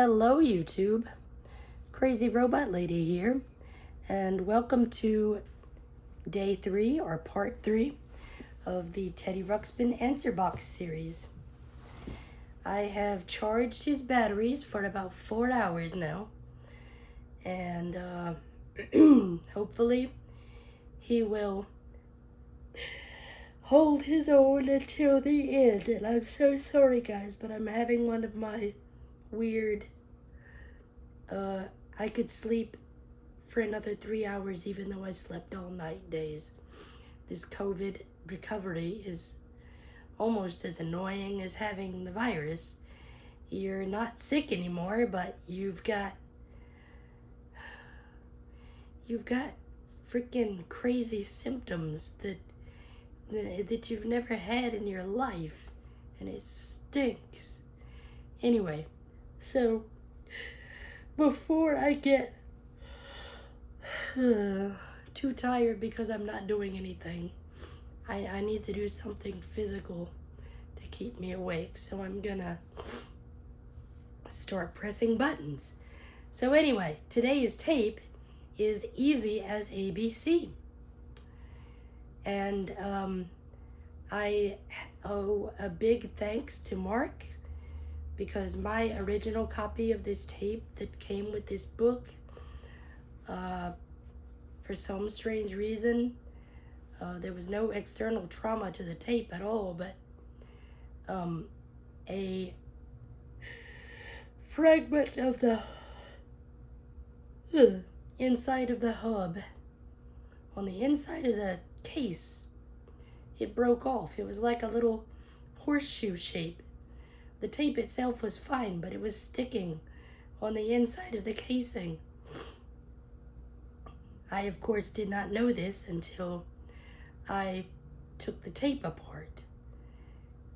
Hello YouTube, Crazy Robot Lady here, and welcome to day 3 or part 3 of the Teddy Ruxpin Answer Box series. I have charged his batteries for about 4 hours now, and hopefully he will hold his own until the end. And I'm so sorry guys, but I'm having one of my weird, I could sleep for another 3 hours even though I slept all night days. This COVID recovery is almost as annoying as having the virus. You're not sick anymore, but you've got freaking crazy symptoms that you've never had in your life, and it stinks. Anyway, so before I get too tired because I'm not doing anything, I need to do something physical to keep me awake, so I'm gonna start pressing buttons. So anyway, today's tape is easy as ABC, and I owe a big thanks to Mark, because my original copy of this tape that came with this book, for some strange reason, there was no external trauma to the tape at all, but a fragment of the inside of the hub, on the inside of the case, it broke off. It was like a little horseshoe shape. The tape itself was fine, but it was sticking on the inside of the casing. I, of course, did not know this until I took the tape apart.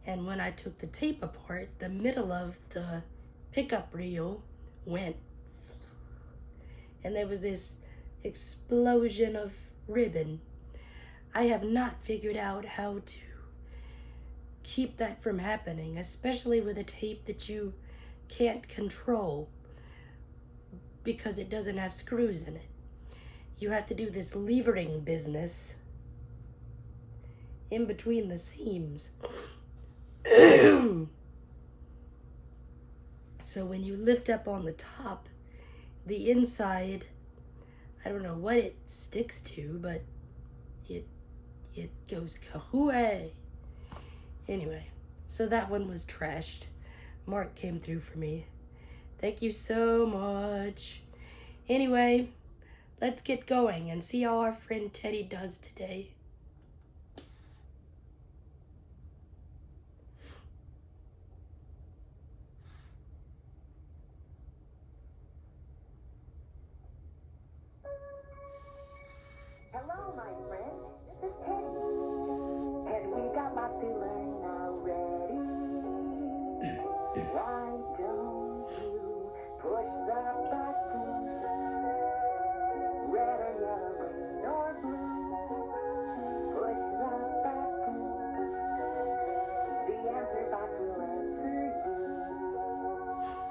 And when I took the tape apart, the middle of the pickup reel went, and there was this explosion of ribbon. I have not figured out how to keep that from happening, especially with a tape that you can't control because it doesn't have screws in it. You have to do this levering business in between the seams. So when you lift up on the top, the inside, I don't know what it sticks to, but it goes kahooey. Anyway, so that one was trashed. Mark came through for me. Thank you so much. Anyway, let's get going and see how our friend Teddy does today. Hello, my friend. This is Teddy. And we got lots to learn already. Why don't you push the button? Red or yellow, green or blue? Push the button. The answer box will answer you.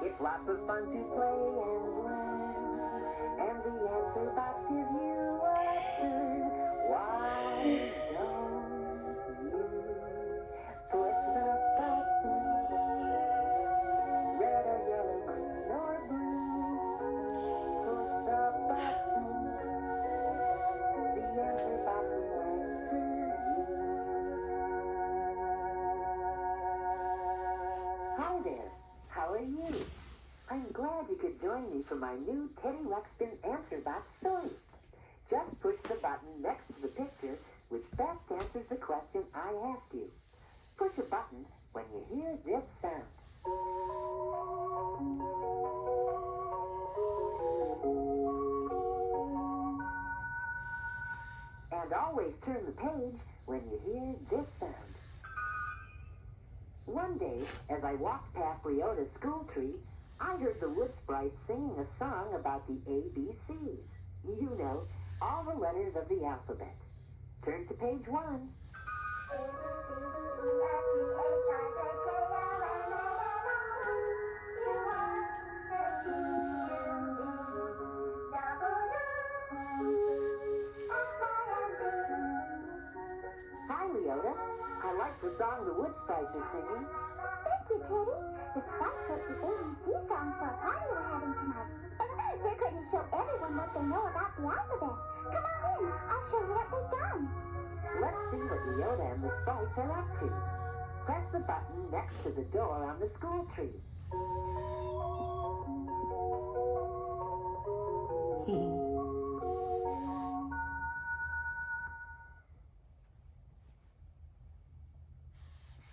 It's lots of fun to play and learn. And the answer box gives you a turn. Why don't you push the button? Red or yellow, green or blue? Push the button. The answer box will answer you. Hi there. How are you? I'm glad you could join me for my new Teddy Ruxpin Answer Box story. Just push the button next to the picture which best answers the question I asked you. Push a button when you hear this sound. And always turn the page when you hear this sound. One day, as I walked past Leota's school tree, I heard the wood sprite singing a song about the ABCs. You know, all the letters of the alphabet. Turn to page 1. song the wood sprites are singing. Thank you, Teddy. The Sprites wrote the ABC song for a party we're having tonight. They're going to show everyone what they know about the alphabet. Come on in. I'll show you what they've done. Let's see what Leota and the sprites are up to. Press the button next to the door on the school tree.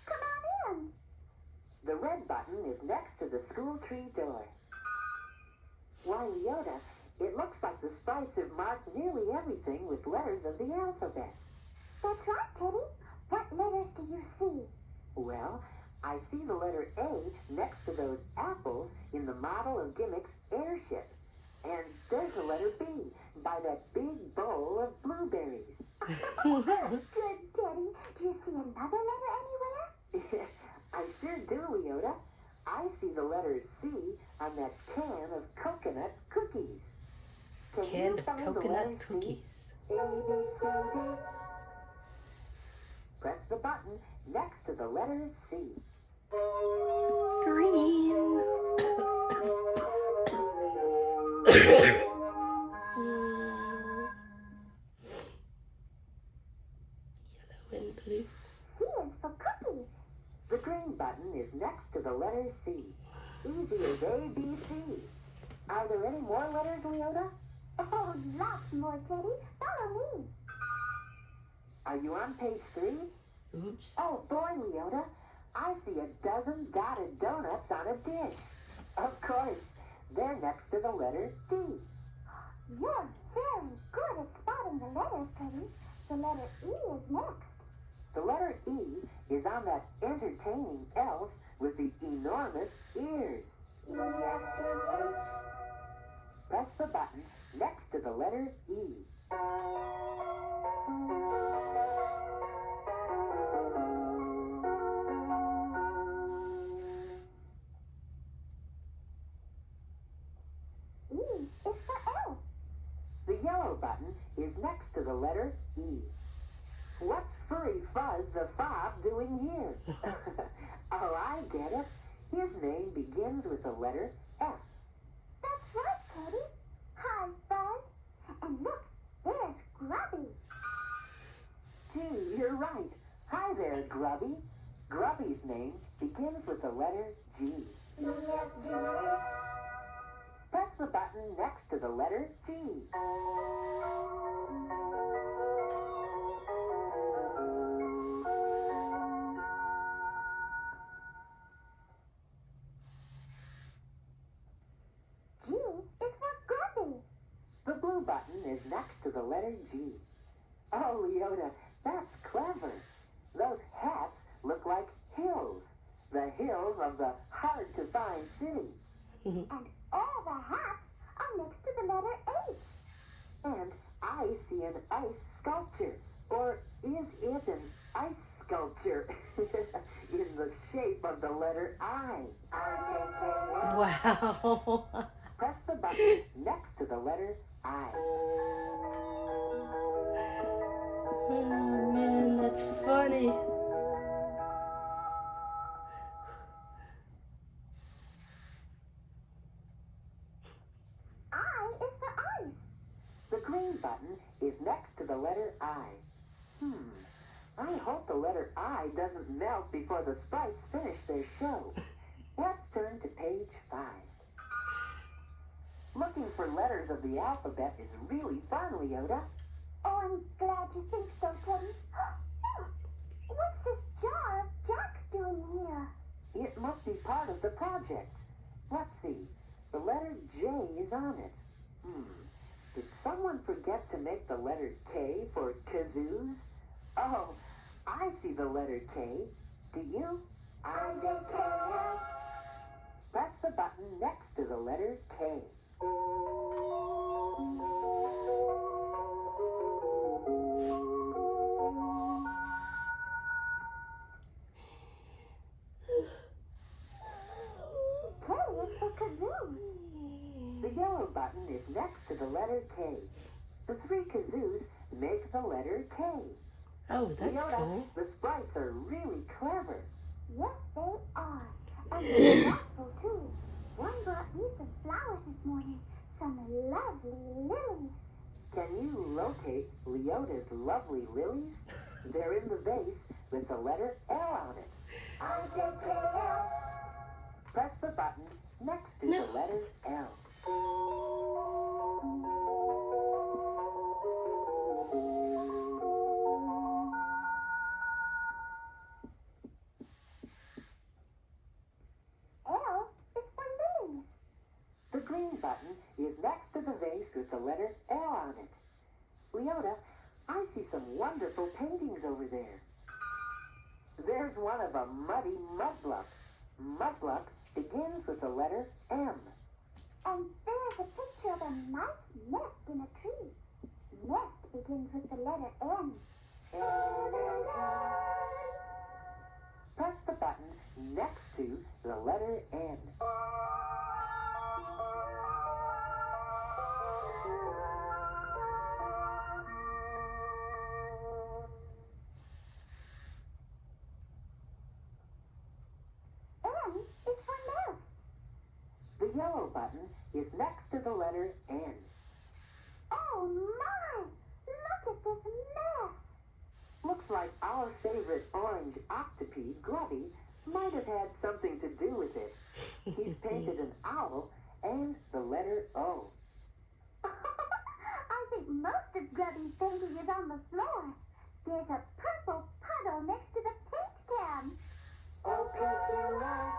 Come on in. The red button is next to the school tree door. Why, Leota, it looks like the sprites have marked nearly everything with letters of the alphabet. That's right, Teddy. What letters do you see? Well, I see the letter A next to those apples in the model of Gimmick's airship. And there's the letter B by that big bowl of blueberries. Good, Teddy. Do you see another letter anywhere? I sure do, Leota. I see the letter C on that can of coconut cookies. Can Can you of find the coconut letter C? cookies. A, B, C, D. Press the button next to the letter C. Green. Yellow and blue. C is for cookies. The green button is next to the letter C. Easy as A, B, C. Are there any more letters, Leota? Oh, lots more, Teddy. Follow me. Are you on page 3? Oops. Oh, boy, Leota. I see a dozen dotted donuts on a dish. Of course. They're next to the letter D. You're very good at spotting the letters, Teddy. The letter E is next. The letter E is on that entertaining elf with the enormous ears. Press the button next to the letter E. E is for elf. The yellow button is next to the letter E. What's Furry Fuzz the Fob doing here? Oh, I get it. His name begins with the letter F. That's right, Teddy. Hi, Buzz. And look, there's Grubby. Gee, you're right. Hi there, Grubby. Grubby's name begins with the letter G. Press the button next to the letter G. G is for Grubby. The blue button is next to the letter G. Oh, Leota, that's clever. Those hats look like hills. The hills of the hard-to-find city. And all the hats are next to the letter H. And I see an ice sculpture. Or is it an ice sculpture? In the shape of the letter I. Wow. Press the button next to the letter I. Oh man, that's funny. I is for ice. The green button is next to the letter I. I hope the letter I doesn't melt before the sprites finish their show. Let's turn to page 5. Looking for letters of the alphabet is really fun, Leota. Oh, I'm glad you think so, Teddy. What's this jar of Jack doing here? It must be part of the project. Let's see. The letter J is on it. Did someone forget to make the letter K for kazoos? Oh, I see the letter K. Do you? I-J-K-L. Press the button next to the letter K. K is for kazoo. The yellow button is next to the letter K. The 3 kazoos make the letter K. Oh, that's Leota, cool. the sprites are really clever. Yes, they are. And they're thoughtful, too. One brought me some flowers this morning. Some lovely lilies. Can you locate Leota's lovely lilies? They're in the vase with the letter L on it. I-J-K-L. Press the button next to No. the letter L. L is for lilies. The green button is next to the vase with the letter L on it. Leota, I see some wonderful paintings over there. There's one of a muddy mudblock. Mudblock begins with the letter M. And there's a picture of a nice nest in a tree. Nest begins with the letter N. Press the button next to the letter N. N is for nest. The yellow button is next to the letter N. Oh my! Look at this mess! Looks like our favorite orange octopede, Grubby, might have had something to do with it. He's painted an owl and the letter O. I think most of Grubby's painting is on the floor. There's a purple puddle next to the paint can. O-P-Q-R.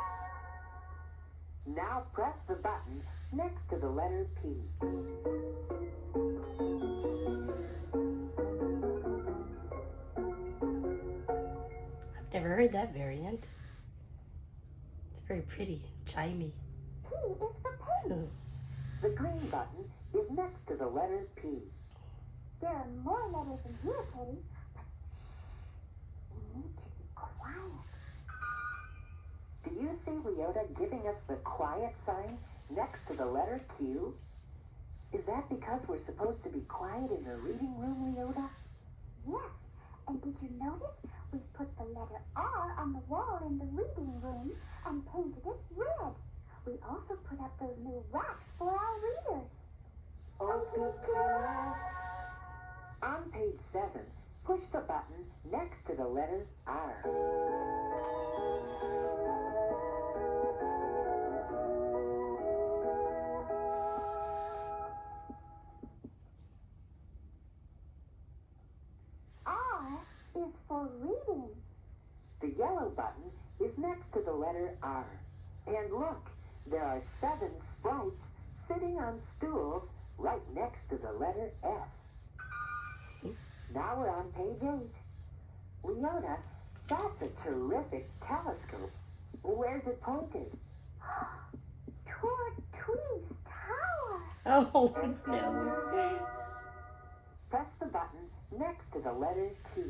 Now press the button next to the letter P. I've never heard that variant. It's very pretty, chimey. P is for paint. The green button is next to the letter P. There are more letters in here, Teddy, but we need to be quiet. Do you see Leota giving us the quiet sign next to the letter Q? Is that because we're supposed to be quiet in the reading room, Leota? Yes, and did you notice we put the letter R on the wall in the reading room and painted it red? We also put up those new racks for our readers. O-P-Q-R. On page 7, push the button next to the letter R. R is for reading. The yellow button is next to the letter R. And look, there are 7 sprites sitting on stools right next to the letter S. Now we're on page 8. Leota, that's a terrific telescope. Where's it pointed? Toward Tweed's tower. Oh, no. Press the button next to the letter T.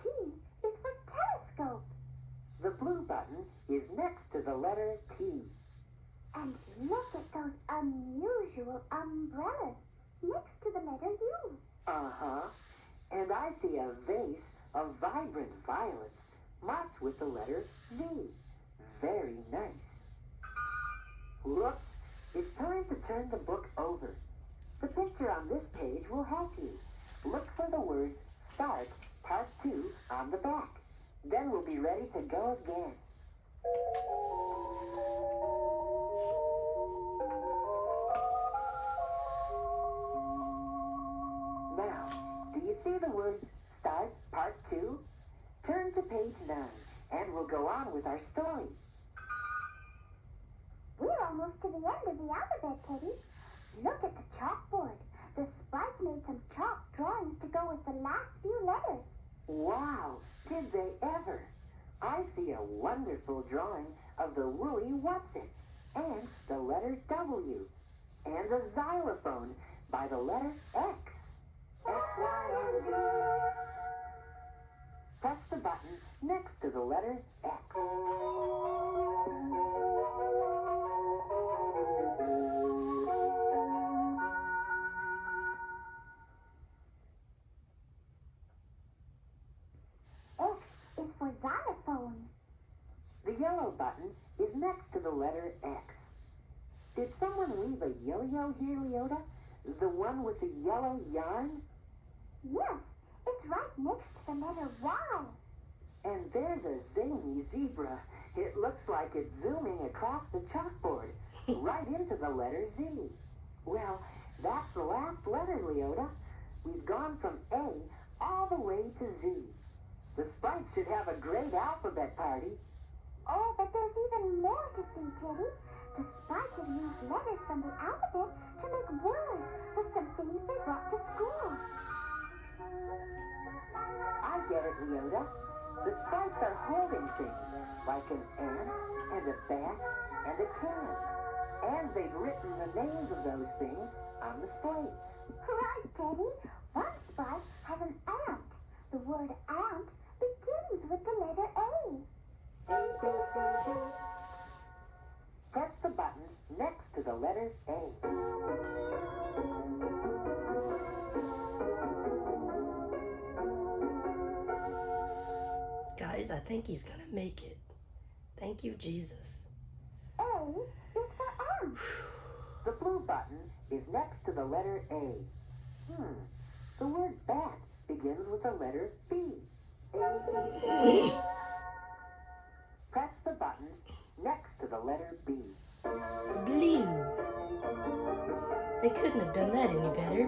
T is for telescope. The blue button is next to the letter T. And look at those unusual umbrellas next to the letter U. Uh-huh. And I see a vase of vibrant violets marked with the letter V. Very nice. Look, it's time to turn the book over. The picture on this page will help you. Look for the words Start Part 2 on the back. Then we'll be ready to go again. Now, do you see the words Start Part 2? Turn to page 9, and we'll go on with our story. We're almost to the end of the alphabet, Teddy. Look at the chalkboard. The sprites made some chalk drawings to go with the last few letters. Wow, did they ever? I see a wonderful drawing of the woolly what's-it, and the letter W, and a xylophone by the letter X. X, Y, and Z. Press the button next to the letter X. button is next to the letter X. Did someone leave a yo-yo here, Leota? The one with the yellow yarn? Yes, it's right next to the letter Y. And there's a zany zebra. It looks like it's zooming across the chalkboard, right into the letter Z. Well, that's the last letter, Leota. We've gone from A all the way to Z. The Sprites should have a great alphabet party. Oh, but there's even more to see, Teddy. The Sprites have used letters from the alphabet to make words for some things they brought to school. I get it, Leota. The Sprites are holding things like an ant and a bat and a can. And they've written the names of those things on the slates. Right, Teddy. One Sprite has an ant. The word ant begins with the letter A. A, B, C, D. Press the button next to the letter A. Guys, I think he's gonna make it. Thank you, Jesus. A is for ant. The blue button is next to the letter A. The word bat begins with the letter B. A, B, C. Press the button next to the letter B. Blue. They couldn't have done that any better.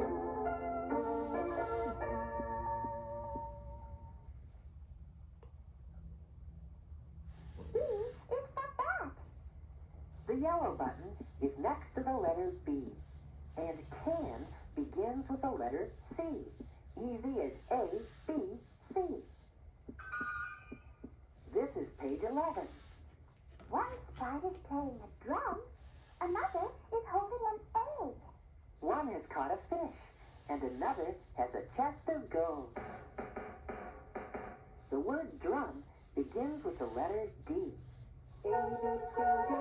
B is for bat. The yellow button is next to the letter B. And can begins with the letter C. Easy as A, B, C. This is page 11. One Sprite is playing a drum. Another is holding an egg. One has caught a fish, and another has a chest of gold. The word drum begins with the letter D. A, B, C, D.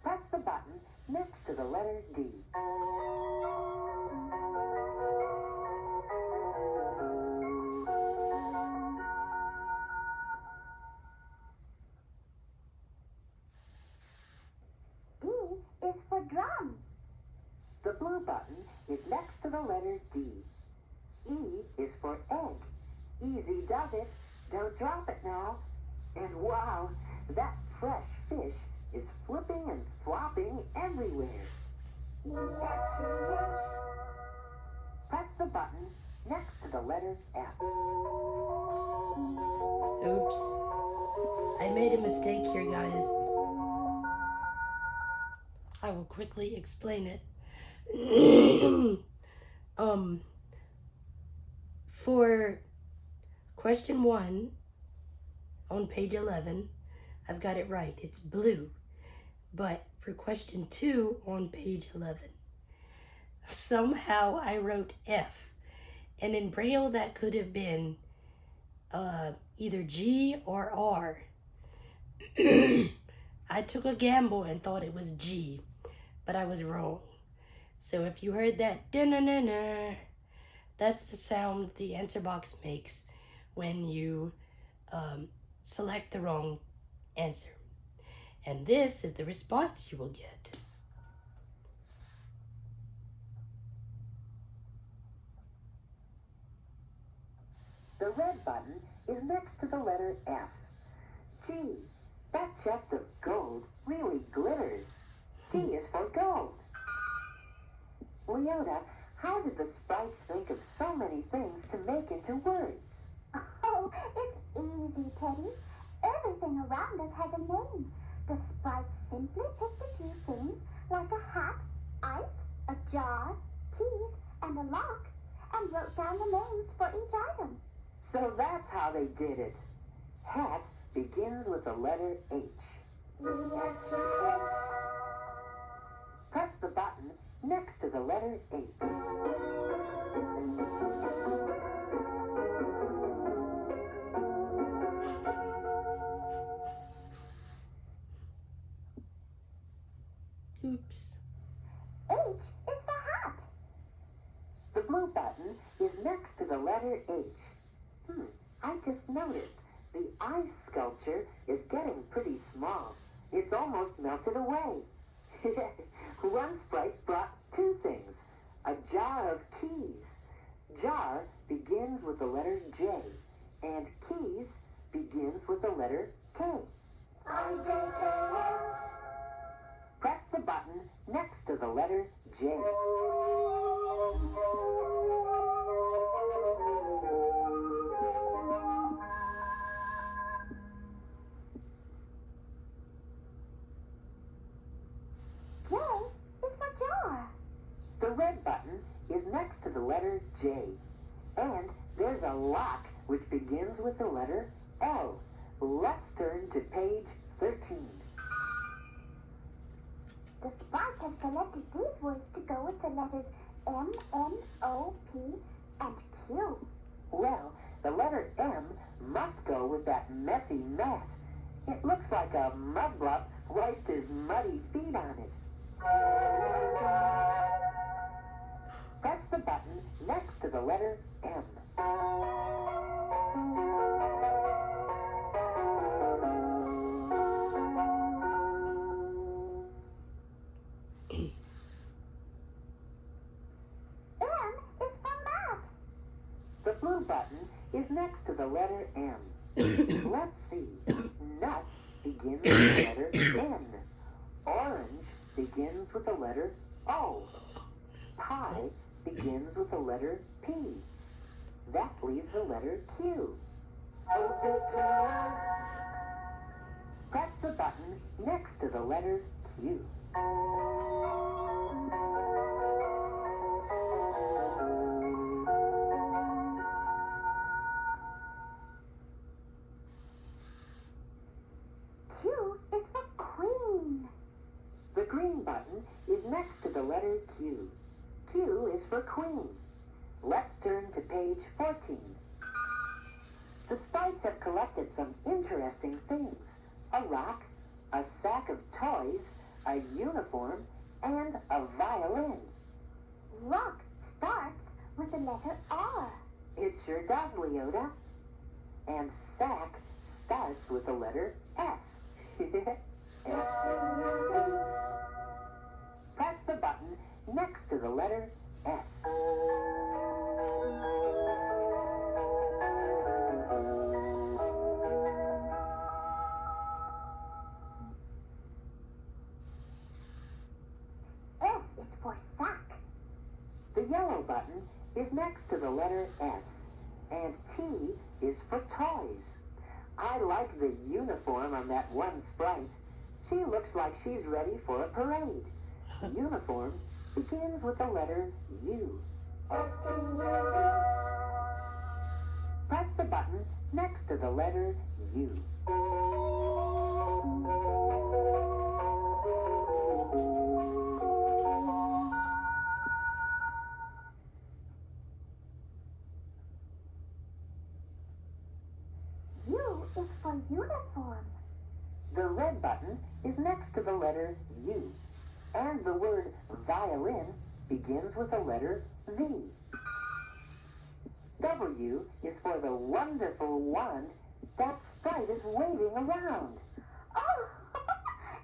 Press the button next to the letter D. D is for drum. The blue button is next to the letter D. E is for egg. Easy does it. Don't drop it now. And wow, that fresh fish is flipping and flopping everywhere. Press the button next to the letter F. Oops. I made a mistake here, guys. I will quickly explain it. For question 1 on page 11, I've got it right. It's blue. But for question 2 on page 11, somehow I wrote F. And in Braille, that could have been either G or R. I took a gamble and thought it was G, but I was wrong. So if you heard that da-na-na-na, that's the sound the answer box makes when you select the wrong answer. And this is the response you will get. The red button is next to the letter F. Gee, that chest of gold really glitters. G is for gold. Leota, how did the Sprites think of so many things to make into words? Oh, it's easy, Teddy. Everything around us has a name. The Sprites simply picked a few things like a hat, ice, a jar, keys, and a lock, and wrote down the names for each item. So that's how they did it. Hat begins with the letter H. Press the button next to the letter H. Oops. H is for hat. The blue button is next to the letter H. I just noticed The ice sculpture is getting pretty small. It's almost melted away. One sprite brought two things. A jar of keys. Jar begins with the letter J, and keys begins with the letter K. Press the button next to the letter J. J is for jar. The red button is next to the letter J, and there's a lock which begins with the letter L. Let's turn to page 13. The sprite has selected these words to go with the letters M, N, O, P, and Q. Well, the letter M must go with that messy mess. It looks like a mudblob wiped his muddy feet on it. Press the button next to the letter M. M is for math. The blue button is next to the letter M. Let's see. Nut begins with the letter N. Orange begins with the letter O. Pie begins with the letter P. That leaves the letter Q. Press the button next to the letter Q. Q is for queen. The green button is next to the letter Q. Q is for queen. Let's turn to page 14. The sprites have collected some interesting things. A rock, a sack of toys, a uniform, and a violin. Rock starts with the letter R. It sure does, Leota. And sack starts with the letter S. Press the button next to the letter S. S is for sack. The yellow button is next to the letter S, and T is for toys. I like the uniform on that one sprite. She looks like she's ready for a parade. Uniform begins with the letter U. Press the button next to the letter U. U is for uniform. The red button is next to the letter U, and the word violin begins with the letter V. W is for the wonderful wand that sprite is waving around. Oh,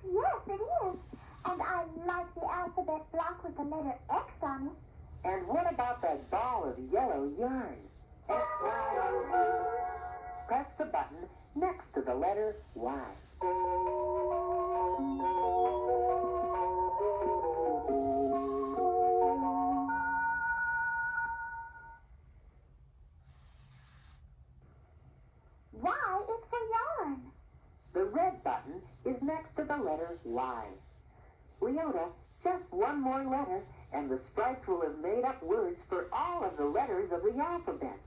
yes, it is. And I like the alphabet block with the letter X on it. And what about that ball of yellow yarn? X-Y-O-U. Press the button next to the letter Y. Y is for yarn. The red button is next to the letter Y. Leota, just one more letter, and the sprites will have made up words for all of the letters of the alphabet.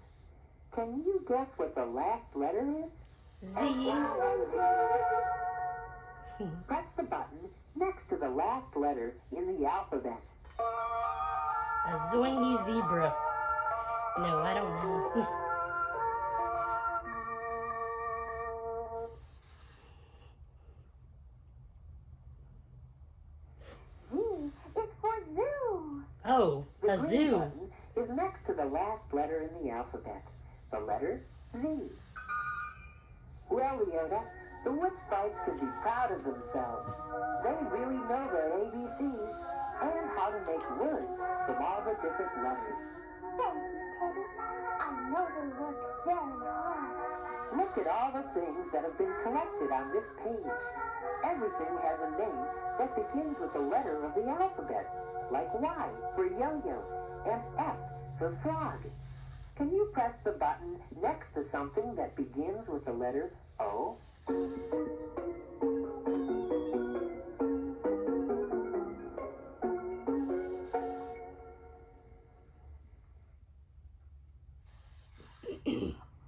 Can you guess what the last letter is? Z. Press the button next to the last letter in the alphabet. A zoingy zebra. No, I don't know. Z is for zoo. Oh, The a green zoo. button is next to the last letter in the alphabet, the letter Z. Well, Leota, the wood sprites could be proud of themselves. They really know their ABCs and how to make words from all the different letters. Thank you, Teddy. I know they worked very hard. Look at all the things that have been collected on this page. Everything has a name that begins with the letter of the alphabet, like Y for yo-yo and F for frog. Can you press the button next to something that begins with the letter O?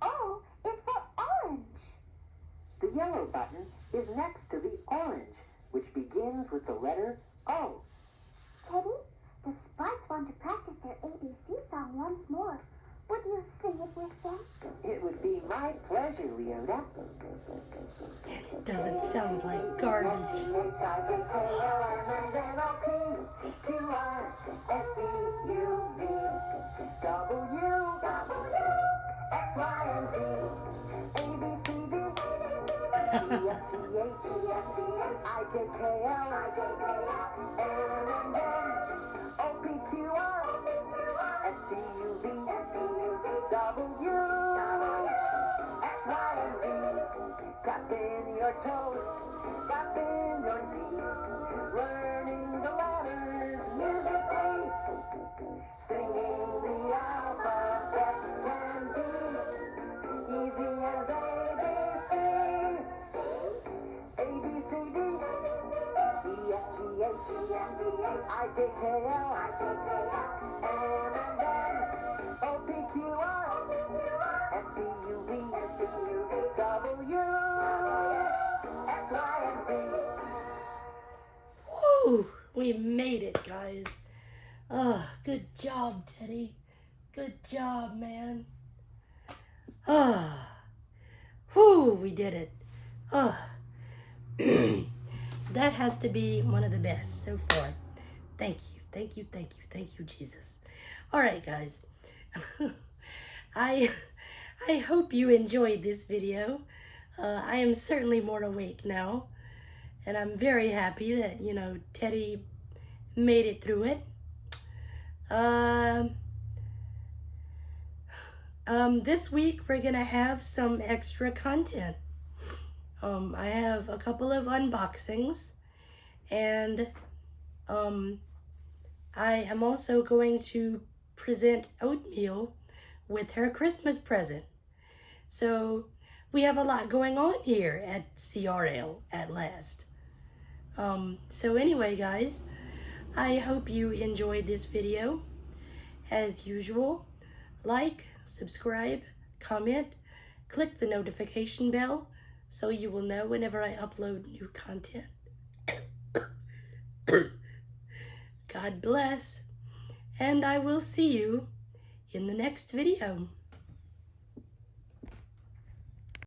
O is for orange. The yellow button is next to the orange, which begins with the letter O. Teddy, the sprites want to practice their ABC song once more. Would you sing it with them? It would be my pleasure, Leota. It doesn't sound like garbage. Tap in your toes, tap in your feet, learning the letters musically, singing the alphabet can be easy as ABC. A, B, C, D, E, F, G, H, I, J, K, L, M, and N, O, P, Q, R, S, T, U, V, W, X, Y, and Z. Woo! We made it, guys. Oh, good job, Teddy. Good job, man. Ah, whoo, we did it. Oh, that has to be one of the best so far. Thank you, thank you, thank you, thank you, Jesus. All right, guys. I hope you enjoyed this video. I am certainly more awake now, and I'm very happy that, you know, Teddy made it through it. This week we're gonna have some extra content. I have a couple of unboxings, and I am also going to present Oatmeal with her Christmas present. So we have a lot going on here at CRL at last. So anyway, guys, I hope you enjoyed this video. As usual, like, subscribe, comment, click the notification bell so you will know whenever I upload new content. God bless, and I will see you in the next video.